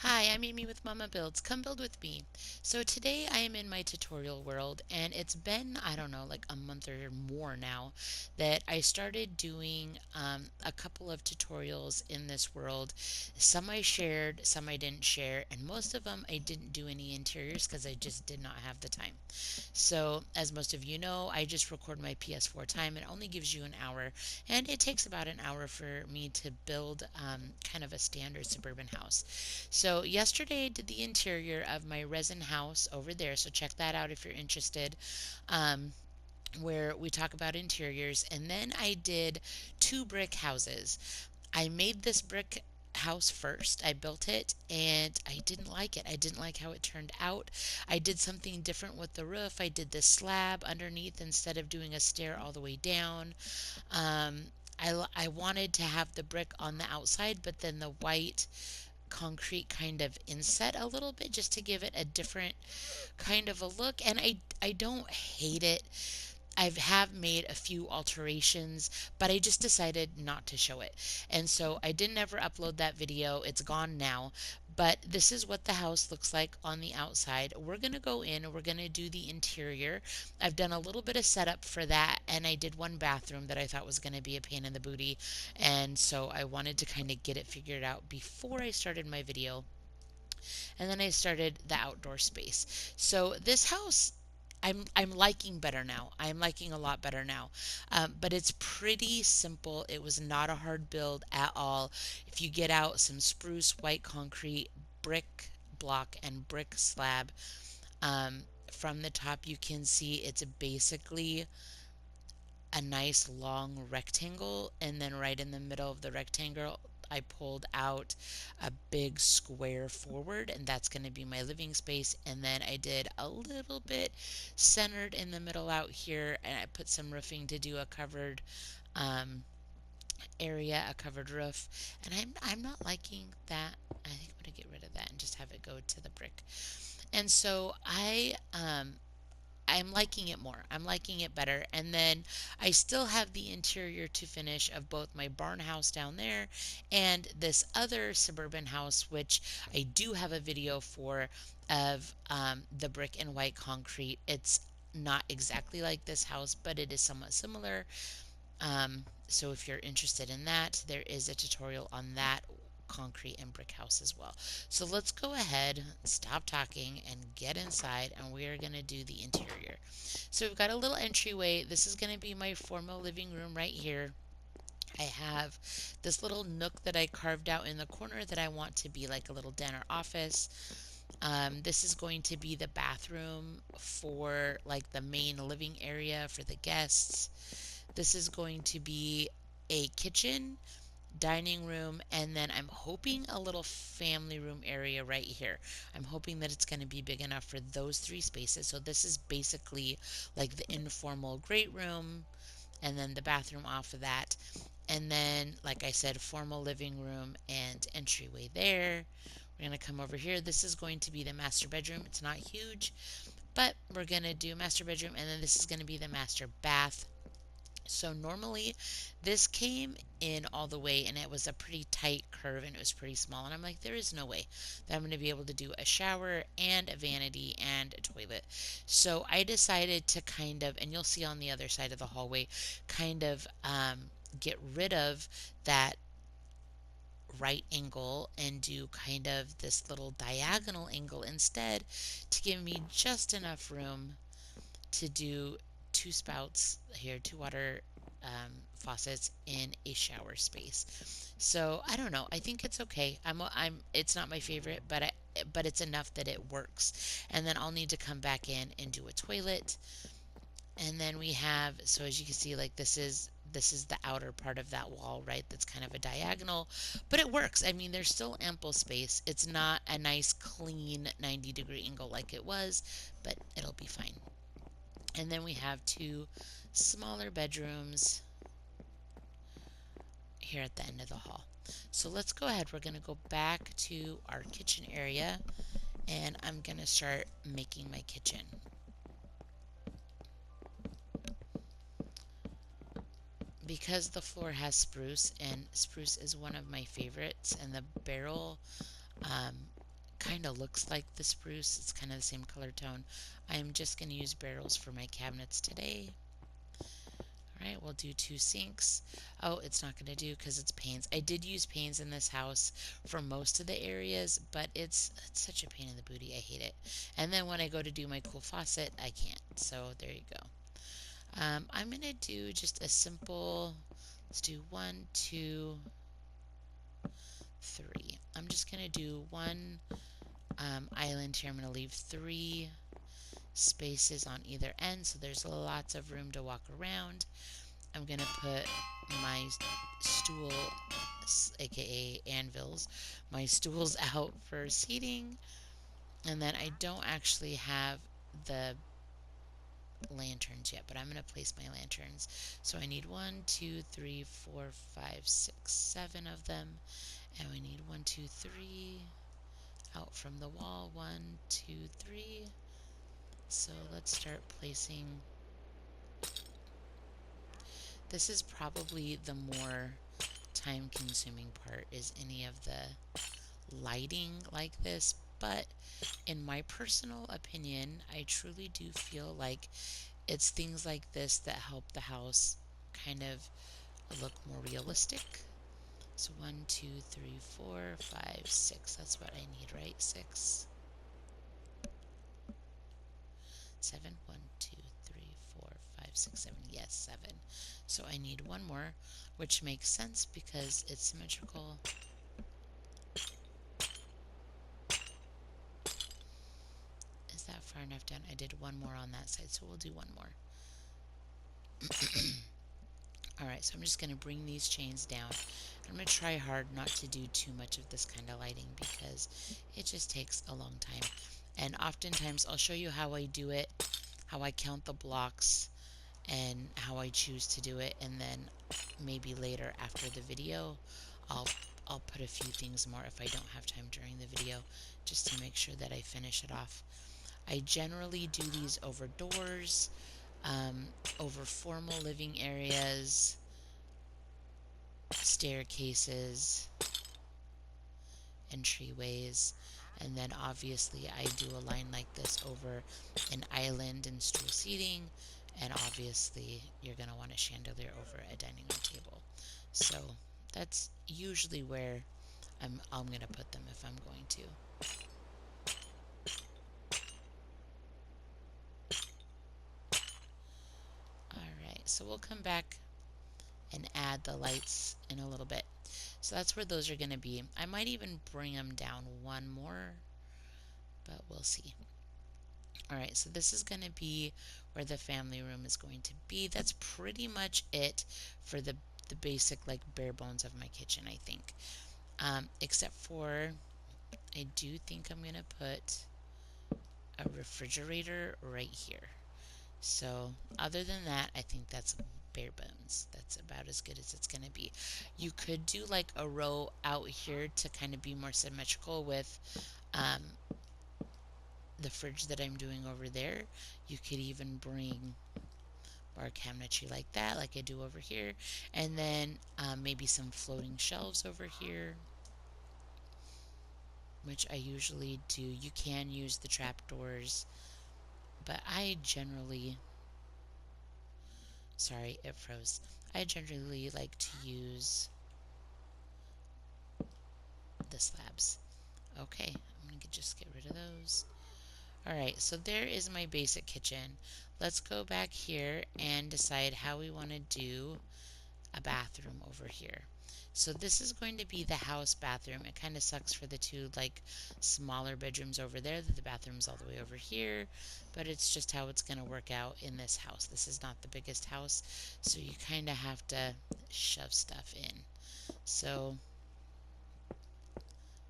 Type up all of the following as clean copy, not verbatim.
Hi, I'm Amy with Momma-Builds. Come build with me. So today I am in my tutorial world, and it's been, I don't know, like a month or more now that I started doing a couple of tutorials in this world. Some I shared, some I didn't share, and most of them I didn't do any interiors because I just did not have the time. So, as most of you know, I just record my PS4 time. It only gives you an hour, and it takes about an hour for me to build kind of a standard suburban house. So, yesterday I did the interior of my resin house over there, so check that out if you're interested. Um, where we talk about interiors, and then I did two brick houses. I made this brick house first. I built it and I didn't like it. I didn't like how it turned out. I did something different with the roof. I did this slab underneath instead of doing a stair all the way down. Um, I wanted to have the brick on the outside, but then the white concrete kind of inset a little bit just to give it a different kind of a look. And I don't hate it. I have made a few alterations, but I just decided not to show it. And so I didn't ever upload that video. It's gone now. But this is what the house looks like on the outside. We're going to go in and we're going to do the interior. I've done a little bit of setup for that, and I did one bathroom that I thought was going to be a pain in the booty. And so I wanted to kind of get it figured out before I started my video. And then I started the outdoor space. So this house I'm liking better now. I'm liking a lot better now. But it's pretty simple. It was not a hard build at all. If you get out some spruce white concrete, brick block, and brick slab, from the top you can see it's basically a nice long rectangle, and then right in the middle of the rectangle I pulled out a big square forward, and that's going to be my living space. And then I did a little bit centered in the middle out here, and I put some roofing to do a covered um, area, a covered roof. And I'm not liking that. I think I'm going to get rid of that and just have it go to the brick. And so I'm liking it more. I'm liking it better. And then I still have the interior to finish of both my barn house down there and this other suburban house, which I do have a video for of the brick and white concrete. It's not exactly like this house, but it is somewhat similar. So if you're interested in that, there is a tutorial on that concrete and brick house as well. So let's go ahead, stop talking, and get inside, and we are going to do the interior. So we've got a little entryway. This is going to be my formal living room right here. I have this little nook that I carved out in the corner that I want to be like a little den or office. This is going to be the bathroom for like the main living area for the guests. This is going to be a kitchen, dining room, and then I'm hoping a little family room area right here. I'm hoping that it's going to be big enough for those three spaces. So this is basically like the informal great room, and then the bathroom off of that. And then, like I said, formal living room and entryway there. We're going to come over here. This is going to be the master bedroom. It's not huge, but we're going to do master bedroom, and then this is going to be the master bath. So normally this came in all the way and it was a pretty tight curve and it was pretty small. And I'm like, there is no way that I'm going to be able to do a shower and a vanity and a toilet. So I decided to kind of, and you'll see on the other side of the hallway, kind of get rid of that right angle and do kind of this little diagonal angle instead to give me just enough room to do two spouts here, two water faucets in a shower space. So I don't know. I think it's okay. It's not my favorite, but it's enough that it works. And then I'll need to come back in and do a toilet. And then we have, so as you can see, like this is the outer part of that wall, right? That's kind of a diagonal, but it works. I mean, there's still ample space. It's not a nice clean 90-degree angle like it was, but it'll be fine. And then we have two smaller bedrooms here at the end of the hall. So let's go ahead. We're going to go back to our kitchen area, and I'm going to start making my kitchen. Because the floor has spruce, and spruce is one of my favorites, and the barrel um, kind of looks like the spruce. It's kind of the same color tone. I am just going to use barrels for my cabinets today. Alright, we'll do 2 sinks. Oh, it's not going to do because it's panes. I did use panes in this house for most of the areas, but it's such a pain in the booty. I hate it. And then when I go to do my cool faucet, I can't. So there you go. I'm going to do just a simple, let's do 1, 2, 3. I'm just going to do one island here. I'm going to leave 3 spaces on either end so there's lots of room to walk around. I'm going to put my stool, aka anvils, my stools out for seating. And then I don't actually have the lanterns yet, but I'm going to place my lanterns. So I need 1, 2, 3, 4, 5, 6, 7 of them. And we need 1, 2, 3 out from the wall. 1, 2, 3. So let's start placing. This is probably the more time consuming part, is any of the lighting like this, but in my personal opinion, I truly do feel like it's things like this that help the house kind of look more realistic. So 1, 2, 3, 4, 5, 6. That's what I need, right? 6, 7. 1, 2, 3, 4, 5, 6, 7. Yes, 7. So I need one more, which makes sense because it's symmetrical. Is that far enough down? I did one more on that side, so we'll do one more. Alright, so I'm just going to bring these chains down. I'm going to try hard not to do too much of this kind of lighting because it just takes a long time. And oftentimes I'll show you how I do it, how I count the blocks, and how I choose to do it, and then maybe later after the video I'll put a few things more if I don't have time during the video, just to make sure that I finish it off. I generally do these over doors, over formal living areas, staircases, entryways, and then obviously I do a line like this over an island and stool seating, and obviously you're going to want a chandelier over a dining room table. So that's usually where I'm going to put them if I'm going to. Alright, so we'll come back and add the lights in a little bit. So that's where those are going to be. I might even bring them down one more, but we'll see. Alright, so this is going to be where the family room is going to be. That's pretty much it for the basic, like, bare bones of my kitchen, I think. Except for, I do think I'm going to put a refrigerator right here. So other than that, I think that's bare bones. That's about as good as it's going to be. You could do like a row out here to kind of be more symmetrical with the fridge that I'm doing over there. You could even bring bar cabinetry like that, like I do over here, and then maybe some floating shelves over here, which I usually do. You can use the trapdoors, but I generally, sorry, it froze. I generally like to use the slabs. Okay, I'm going to just get rid of those. Alright, so there is my basic kitchen. Let's go back here and decide how we want to do a bathroom over here. So this is going to be the house bathroom. It kind of sucks for the two like smaller bedrooms over there that the bathroom's all the way over here, but it's just how it's going to work out in this house. This is not the biggest house, so you kind of have to shove stuff in. So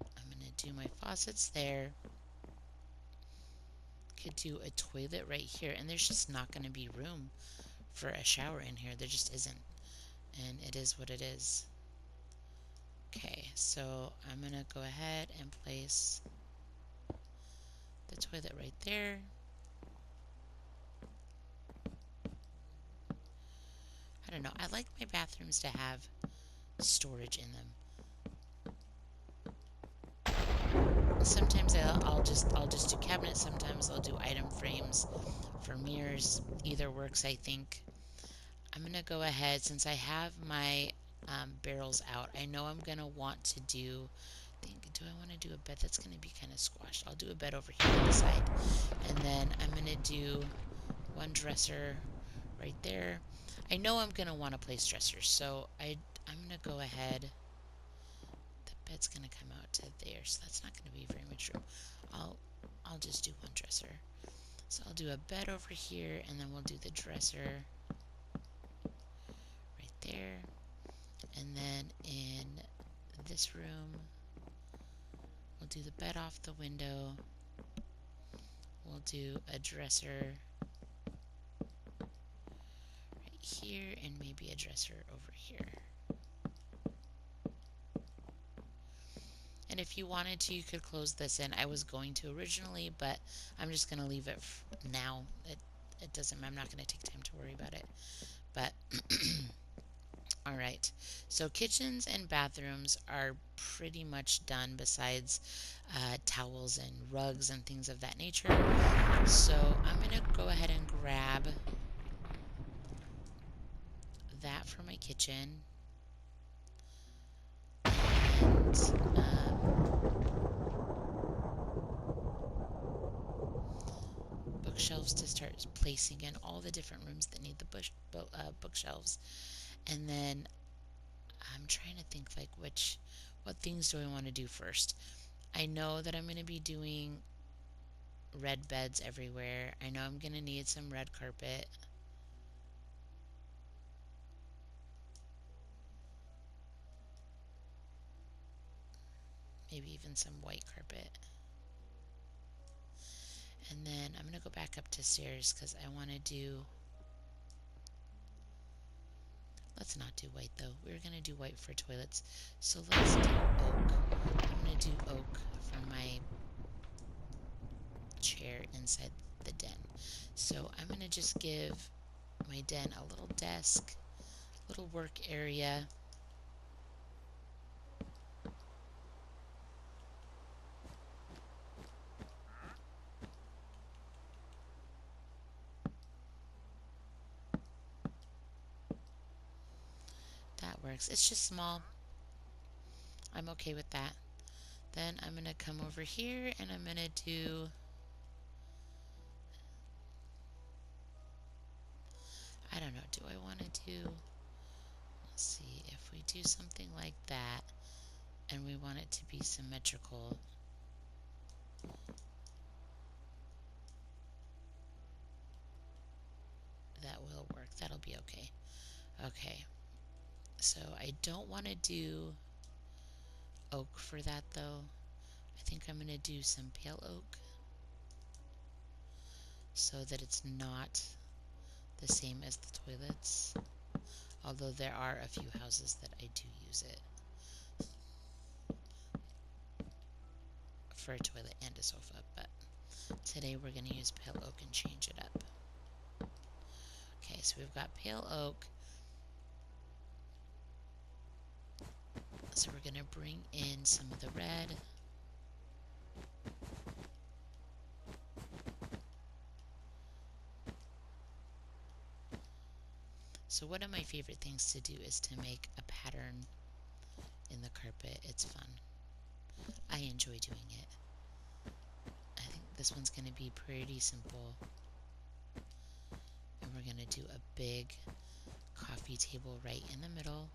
I'm going to do my faucets there. Could do a toilet right here, and there's just not going to be room for a shower in here. There just isn't, and it is what it is. Okay, so I'm going to go ahead and place the toilet right there. I don't know, I like my bathrooms to have storage in them. sometimes I'll just do cabinets. Sometimes I'll do item frames for mirrors. Either works, I think. I'm gonna go ahead since I have my barrels out. I know I'm gonna want to do. Do I want to do a bed? That's gonna be kind of squashed. I'll do a bed over here on the side, and then I'm gonna do one dresser right there. I know I'm gonna want to place dressers, so I'm gonna go ahead. The bed's gonna come out to there, so that's not gonna be very much room. I'll I'll just do one dresser. So I'll do a bed over here, and then we'll do the dresser right there. And then in this room, we'll do the bed off the window. We'll do a dresser right here, and maybe a dresser over here. And if you wanted to, you could close this in. I was going to originally, but I'm just going to leave it now. It doesn't, I'm not going to take time to worry about it. But, all right. So kitchens and bathrooms are pretty much done besides towels and rugs and things of that nature. So I'm going to go ahead and grab that for my kitchen. And bookshelves to start placing in all the different rooms that need the bookshelves. And then I'm trying to think like what things do I want to do first. I know that I'm going to be doing red beds everywhere. I know I'm going to need some red carpet. Maybe even some white carpet. And then I'm going to go back up to stairs because I want to do... Let's not do white though. We're going to do white for toilets. So let's do oak. I'm going to do oak for my chair inside the den. So I'm going to just give my den a little desk, little work area. That works. It's just small. I'm okay with that. Then I'm going to come over here and I'm going to do... I don't know. Do I want to do... Let's see. If we do something like that and we want it to be symmetrical... That will work. That'll be okay. Okay. So I don't want to do oak for that though. I think I'm going to do some pale oak so that it's not the same as the toilets. Although there are a few houses that I do use it for a toilet and a sofa, but today we're going to use pale oak and change it up. Okay, so we've got pale oak. So we're going to bring in some of the red. So one of my favorite things to do is to make a pattern in the carpet. It's fun. I enjoy doing it. I think this one's going to be pretty simple. And we're going to do a big coffee table right in the middle.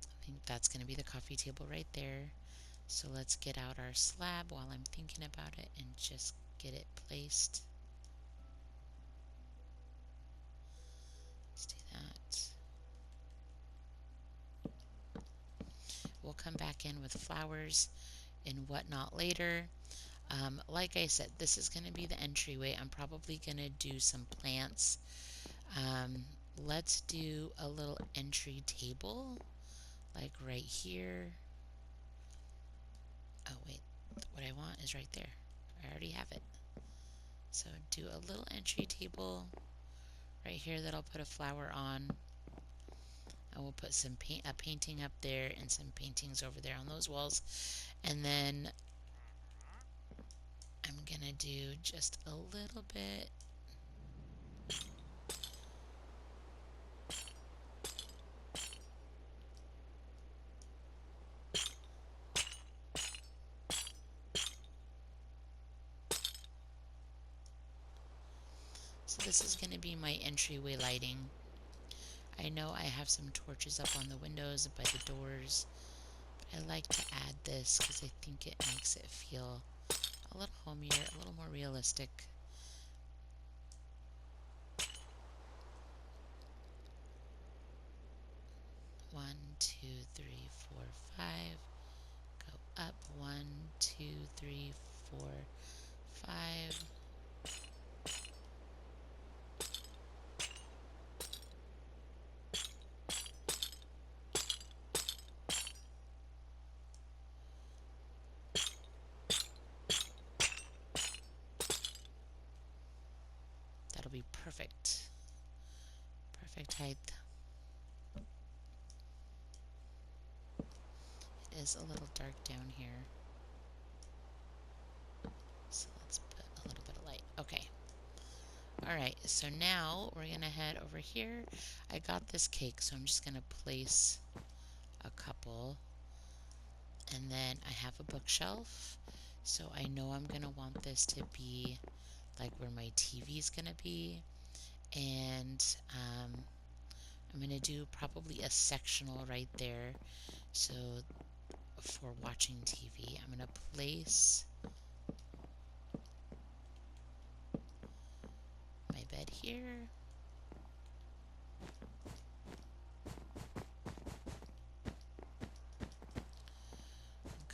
I think that's going to be the coffee table right there. So let's get out our slab while I'm thinking about it and just get it placed. Let's do that. We'll come back in with flowers and whatnot later. Like I said, this is going to be the entryway. I'm probably going to do some plants. Let's do a little entry table, like right here. Oh wait, what I want is right there. I already have it. So do a little entry table right here that I'll put a flower on. And we'll put some a painting up there and some paintings over there on those walls. And then I'm gonna do just a little bit. So this is gonna be my entryway lighting. I know I have some torches up on the windows by the doors, but I like to add this because I think it makes it feel a little homier, a little more realistic. One, two, three, four, five. Go up. One, two, three, four, five. That'll be perfect. Perfect height. It is a little dark down here. So let's put a little bit of light. Okay. Alright, so now we're gonna head over here. I got this cake, so I'm just gonna place a couple. And then I have a bookshelf, so I know I'm gonna want this to be like where my TV is gonna be. And I'm gonna do probably a sectional right there. So for watching TV, I'm gonna place my bed here.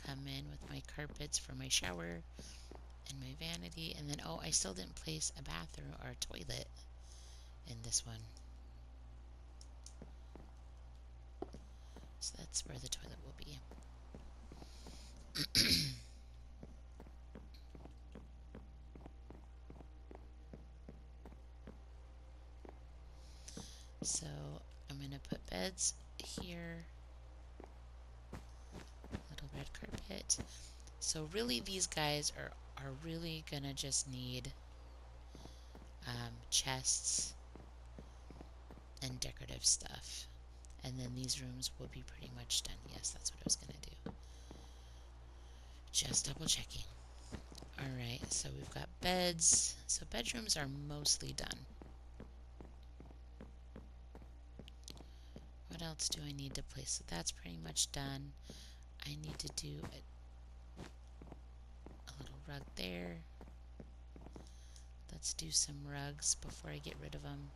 Come in with my carpets for my shower and my vanity. And then, oh, I still didn't place a bathroom or a toilet in this one. So that's where the toilet will be. So I'm going to put beds here. Little red carpet. So really these guys are really going to just need chests and decorative stuff. And then these rooms will be pretty much done. Yes, that's what I was going to do. Just double checking. Alright, so we've got beds. So bedrooms are mostly done. What else do I need to place? So that's pretty much done. I need to do a little rug there. Let's do some rugs before I get rid of them.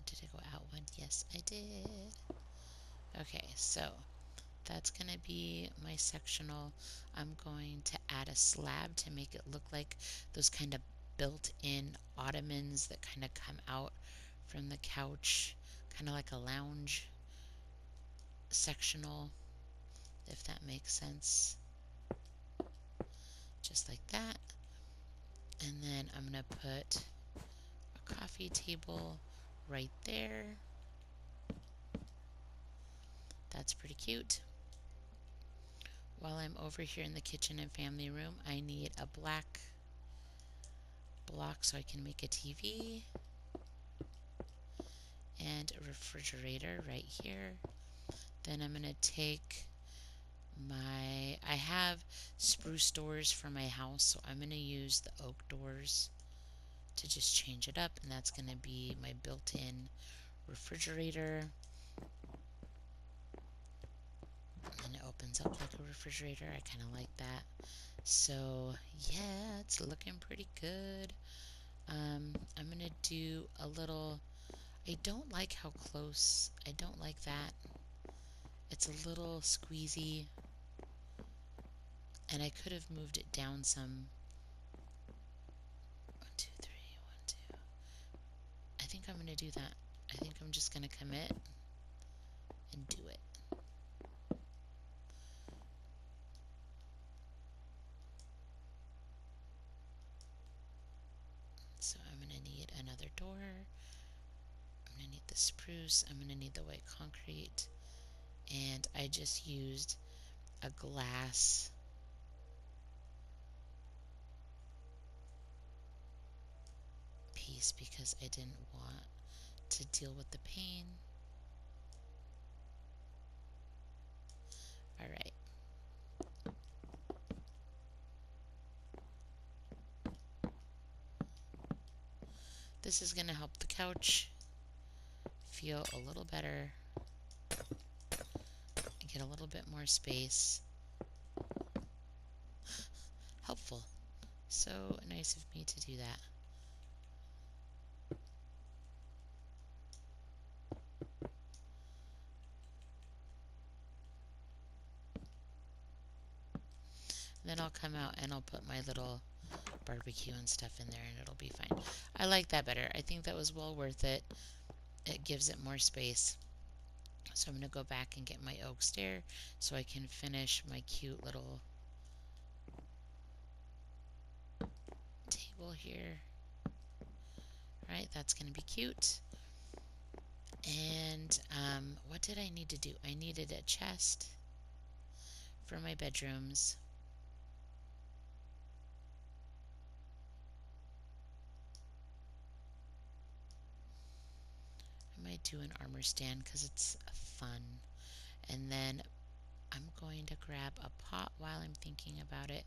Did I go out one? Yes, I did. Okay, so that's going to be my sectional. I'm going to add a slab to make it look like those kind of built-in ottomans that kind of come out from the couch, kind of like a lounge sectional, if that makes sense. Just like that. And then I'm going to put a coffee table right there. That's pretty cute. While I'm over here in the kitchen and family room, I need a black block so I can make a TV and a refrigerator right here. Then I'm going to take I have spruce doors for my house, so I'm going to use the oak doors to just change it up, and that's going to be my built-in refrigerator. And it opens up like a refrigerator. I kind of like that. So yeah, it's looking pretty good. I'm going to do a little, I don't like how close, I don't like that. It's a little squeezy, and I could have moved it down some. 1, 2, 3, 1, 2. to do that. I think I'm just going to commit and do it. So I'm going to need another door. I'm going to need the spruce. I'm going to need the white concrete. And I just used a glass piece because I didn't want to deal with the pane. Alright. This is going to help the couch feel a little better and get a little bit more space. Helpful. So nice of me to do that. Then I'll come out and I'll put my little barbecue and stuff in there and it'll be fine. I like that better. I think that was well worth it. It gives it more space. So I'm going to go back and get my oak stair so I can finish my cute little table here. Right, that's going to be cute. And what did I need to do? I needed a chest for my bedrooms. I might do an armor stand because it's fun. And then I'm going to grab a pot while I'm thinking about it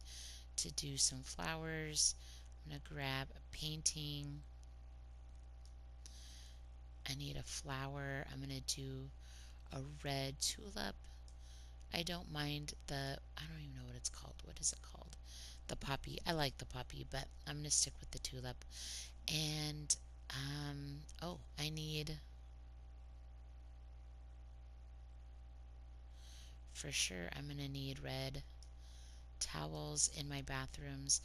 to do some flowers. I'm going to grab a painting. I need a flower. I'm going to do a red tulip. I don't mind I don't even know what it's called. What is it called? The poppy. I like the poppy, but I'm going to stick with the tulip. And, oh, I need, for sure, I'm going to need red towels in my bathrooms.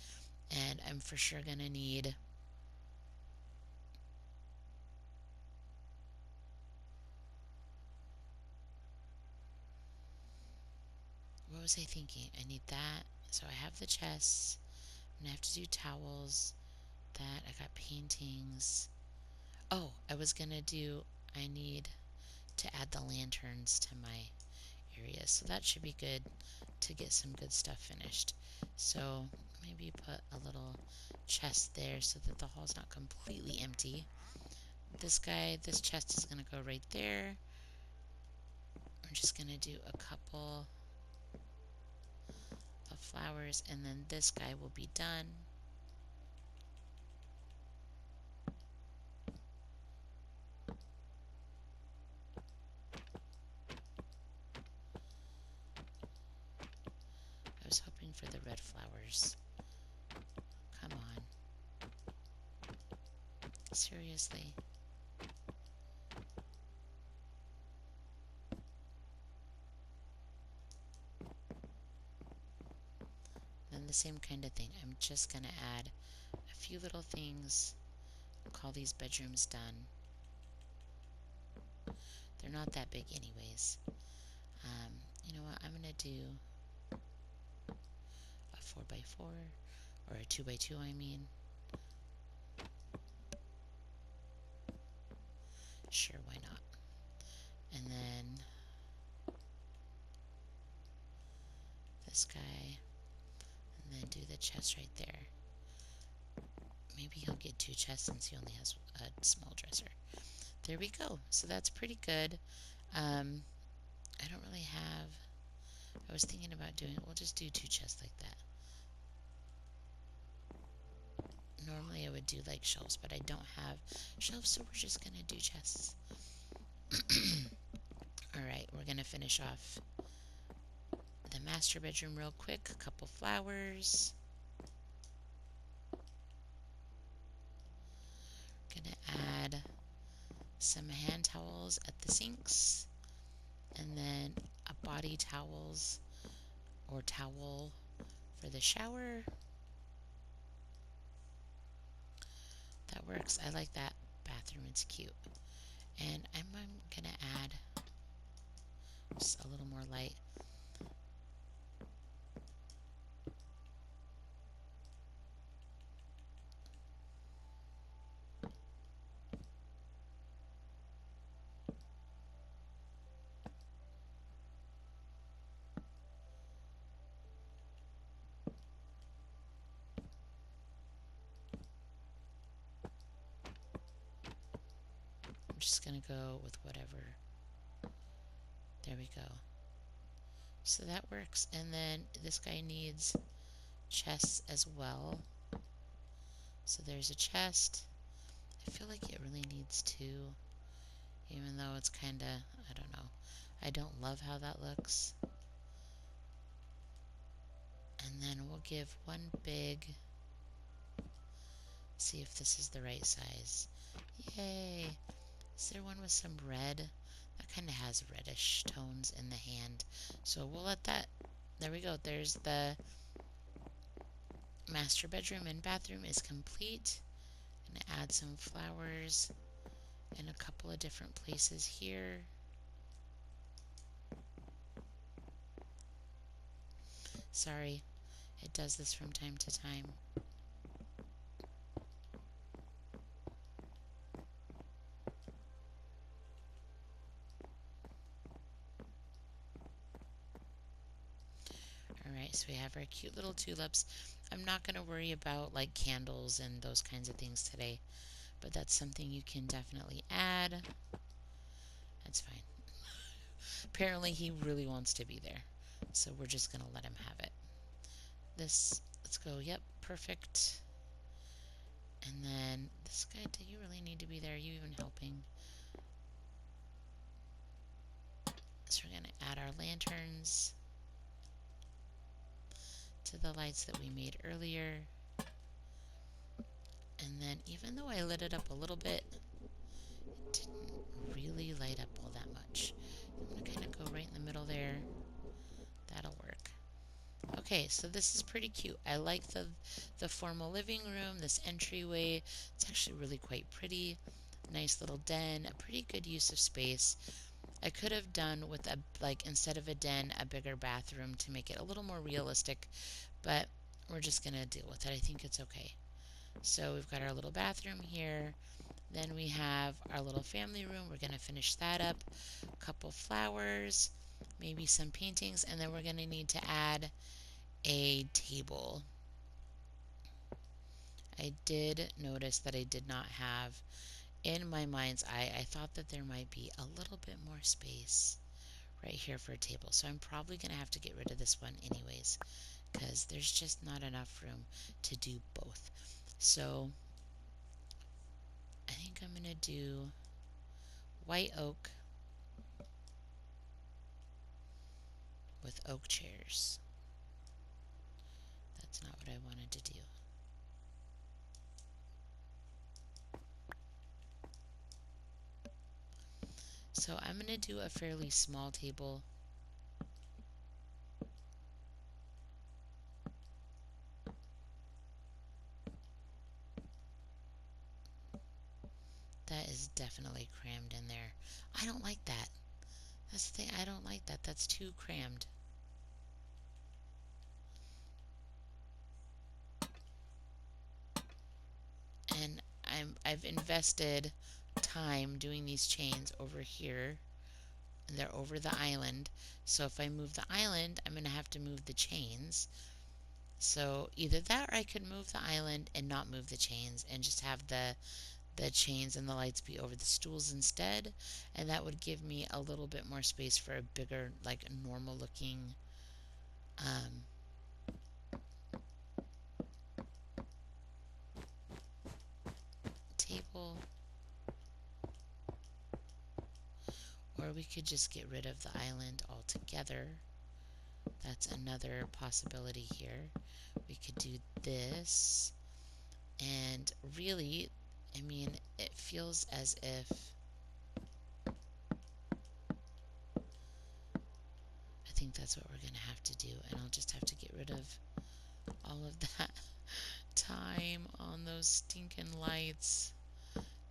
And I'm for sure going to need what was I thinking? I need that. So I have the chests. I'm going to have to do towels. That. I got paintings. Oh, I need to add the lanterns to my area. So that should be good to get some good stuff finished. So maybe put a little chest there so that the hall's not completely empty. This chest is going to go right there. I'm just going to do a couple of flowers and then this guy will be done. I was hoping for the red flowers. Come on. Seriously. Then the same kind of thing. I'm just going to add a few little things. I'll call these bedrooms done. They're not that big anyways. You know what? I'm going to do a 4x4 or a 2x2 I mean. Sure, why not? And then this guy, and then do the chest right there. Maybe he'll get 2 chests since he only has a small dresser. There we go. So that's pretty good. I don't really have, I was thinking about we'll just do 2 chests like that. Normally I would do like shelves, but I don't have shelves, so we're just going to do chests. Alright, we're going to finish off the master bedroom real quick. A couple flowers. Gonna add some hand towels at the sinks. And then a body towels or towel for the shower. That works. I like that bathroom. It's cute. And I'm gonna add just a little more light. I'm just gonna go with whatever. There we go. So that works. And then this guy needs chests as well. So there's a chest. I feel like it really needs two, even though it's kinda, I don't know. I don't love how that looks. And then we'll give one big, see if this is the right size. Yay! Is there one with some red? That kind of has reddish tones in the hand. So we'll let that, there we go. There's the master bedroom and bathroom is complete. I'm gonna add some flowers in a couple of different places here. Sorry, it does this from time to time. Alright, so we have our cute little tulips. I'm not going to worry about like candles and those kinds of things today, but that's something you can definitely add. That's fine. Apparently he really wants to be there, so we're just going to let him have it. This, let's go, yep, perfect. And then this guy, do you really need to be there? Are you even helping? So we're going to add our lanterns to the lights that we made earlier. And then even though I lit it up a little bit, it didn't really light up all that much. I'm going to kind of go right in the middle there. That'll work. Okay, so this is pretty cute. I like the formal living room, this entryway. It's actually really quite pretty. Nice little den, a pretty good use of space. I could have done with a, like, instead of a den, a bigger bathroom to make it a little more realistic, but we're just going to deal with it. I think it's okay. So we've got our little bathroom here. Then we have our little family room. We're going to finish that up. A couple flowers, maybe some paintings, and then we're going to need to add a table. I did notice that I did not have, in my mind's eye, I thought that there might be a little bit more space right here for a table. So I'm probably going to have to get rid of this one anyways, because there's just not enough room to do both. So I think I'm going to do white oak with oak chairs. That's not what I wanted to do. So I'm going to do a fairly small table. That is definitely crammed in there. I don't like that. That's the thing, I don't like that. That's too crammed. And I've invested time doing these chains over here, and they're over the island. So if I move the island, I'm going to have to move the chains. So either that, or I could move the island and not move the chains and just have the chains and the lights be over the stools instead, and that would give me a little bit more space for a bigger, like, normal looking table. Or we could just get rid of the island altogether. That's another possibility here. We could do this, and really, I mean, it feels as if I think that's what we're going to have to do, and I'll just have to get rid of all of that time on those stinking lights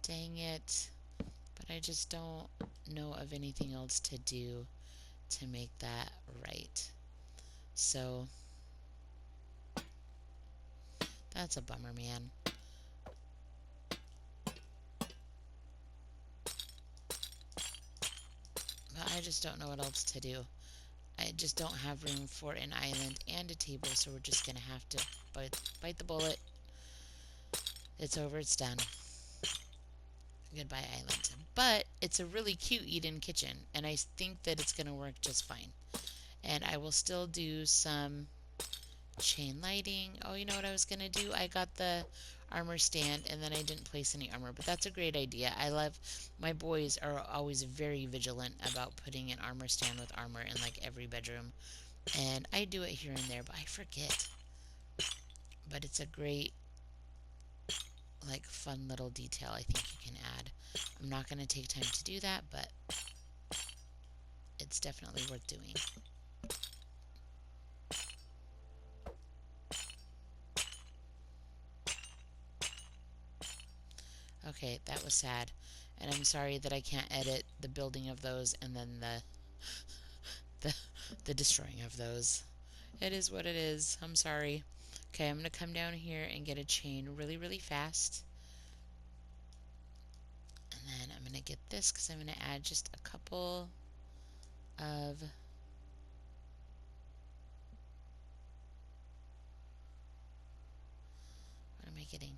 Dang it. But I just don't know of anything else to do to make that right. So that's a bummer, man. But I just don't know what else to do. I just don't have room for an island and a table, so we're just gonna have to bite the bullet. It's over, it's done. Goodbye, island. But it's a really cute eat-in kitchen, and I think that it's gonna work just fine. And I will still do some chain lighting. Oh, you know what I was gonna do? I got the armor stand and then I didn't place any armor, but that's a great idea. I love, my boys are always very vigilant about putting an armor stand with armor in like every bedroom, and I do it here and there, but I forget. But it's a great, like, fun little detail I think you can add. I'm not gonna take time to do that, but it's definitely worth doing. Okay, that was sad. And I'm sorry that I can't edit the building of those and then the the destroying of those. It is what it is. I'm sorry. Okay, I'm gonna come down here and get a chain really, really fast. And then I'm gonna get this because I'm gonna add just a couple of what am I getting?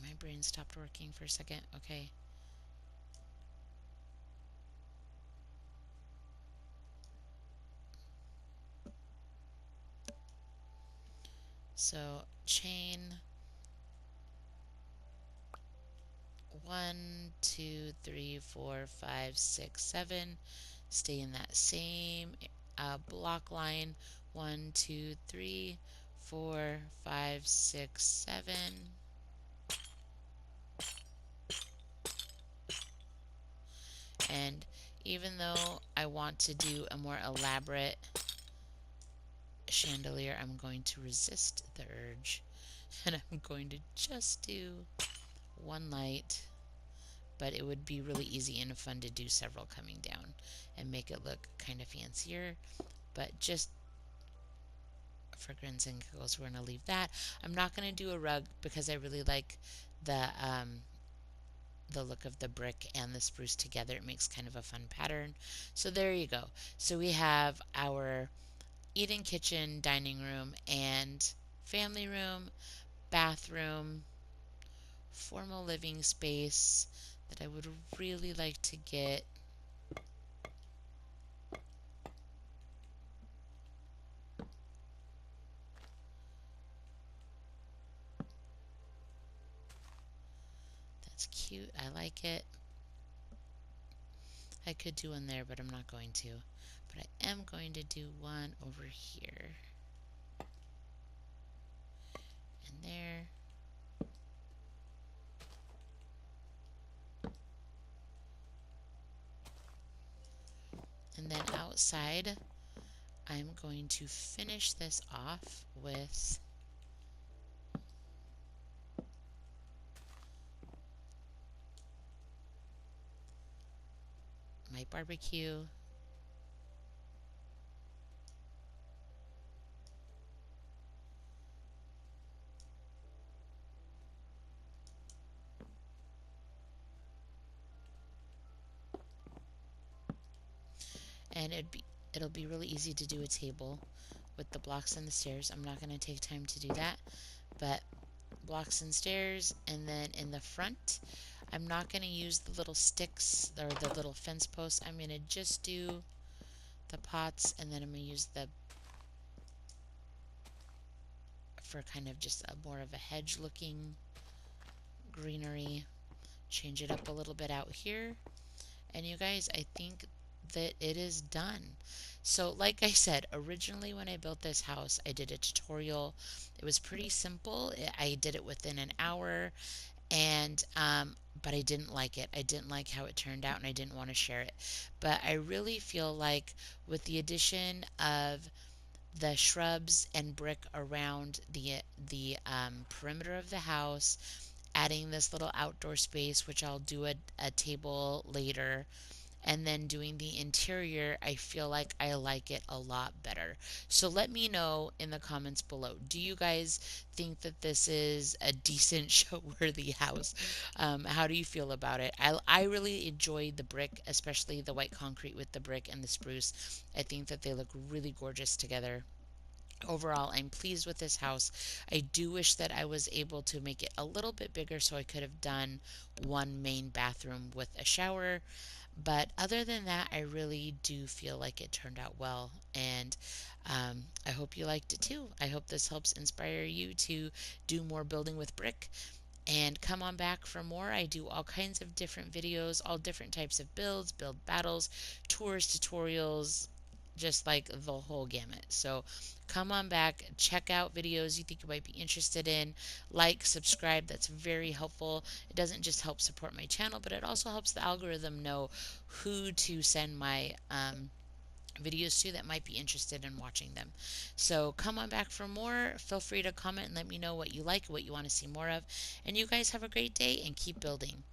My brain stopped working for a second. Okay. So chain 1, 2, 3, 4, 5, 6, 7. Stay in that same block line. 1, 2, 3, 4, 5, 6, 7. And even though I want to do a more elaborate chandelier, I'm going to resist the urge. And I'm going to just do one light. But it would be really easy and fun to do several coming down and make it look kind of fancier. But just for grins and giggles, we're going to leave that. I'm not going to do a rug because I really like the look of the brick and the spruce together. It makes kind of a fun pattern. So there you go. So we have our eat-in kitchen, dining room, and family room, bathroom, formal living space that I would really like to get that's cute. I like it. I could do one there, but I'm not going to. But I am going to do one over here. And there. And then outside, I'm going to finish this off with my barbecue. And it'll be really easy to do a table with the blocks and the stairs. I'm not going to take time to do that, but blocks and stairs. And then in the front, I'm not going to use the little sticks or the little fence posts. I'm going to just do the pots, and then I'm going to use the for kind of just a more of a hedge looking greenery. Change it up a little bit out here. And you guys, I think that it is done. So like I said, originally when I built this house, I did a tutorial. It was pretty simple. I did it within an hour, and but I didn't like it. I didn't like how it turned out, and I didn't want to share it. But I really feel like with the addition of the shrubs and brick around the perimeter of the house, adding this little outdoor space, which I'll do a table later, and then doing the interior, I feel like I like it a lot better. So let me know in the comments below. Do you guys think that this is a decent show worthy house? How do you feel about it? I really enjoyed the brick, especially the white concrete with the brick and the spruce. I think that they look really gorgeous together. Overall, I'm pleased with this house. I do wish that I was able to make it a little bit bigger so I could have done one main bathroom with a shower. But other than that, I really do feel like it turned out well. And I hope you liked it too. I hope this helps inspire you to do more building with brick. And come on back for more. I do all kinds of different videos, all different types of builds, build battles, tours, tutorials, just like the whole gamut. So come on back, check out videos you think you might be interested in, like, subscribe. That's very helpful. It doesn't just help support my channel, but it also helps the algorithm know who to send my videos to that might be interested in watching them. So come on back for more. Feel free to comment and let me know what you like, what you want to see more of. And you guys have a great day and keep building.